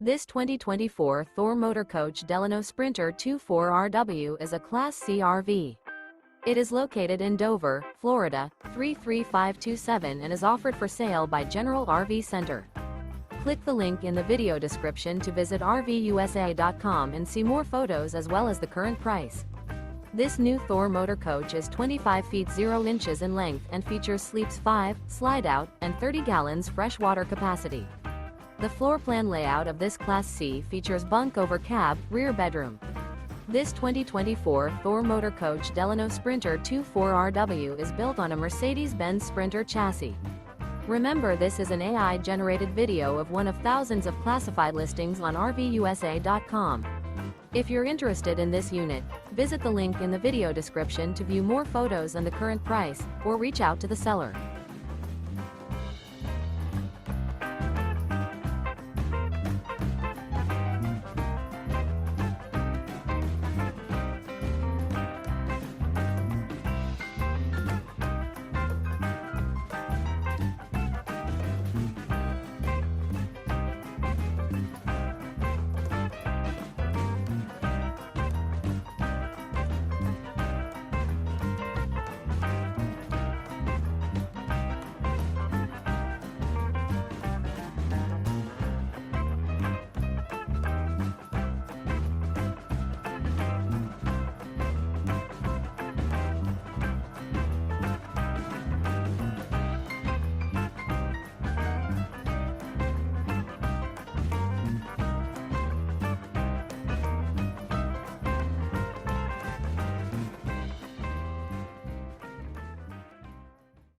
This 2024 Thor Motor Coach Delano Sprinter 24RW is a Class C RV. It is located in Dover, Florida, 33527 and is offered for sale by General RV Center. Click the link in the video description to visit RVUSA.com and see more photos as well as the current price. This new Thor Motor Coach is 25 feet 0 inches in length and features sleeps 5, Slideout, and 30 gallons fresh water capacity. The floor plan layout of this Class C features bunk over cab, rear bedroom. This 2024 Thor Motor Coach Delano Sprinter 24RW is built on a Mercedes-Benz Sprinter chassis. Remember, this is an AI-generated video of one of thousands of classified listings on RVUSA.com. If you're interested in this unit, visit the link in the video description to view more photos and the current price, or reach out to the seller.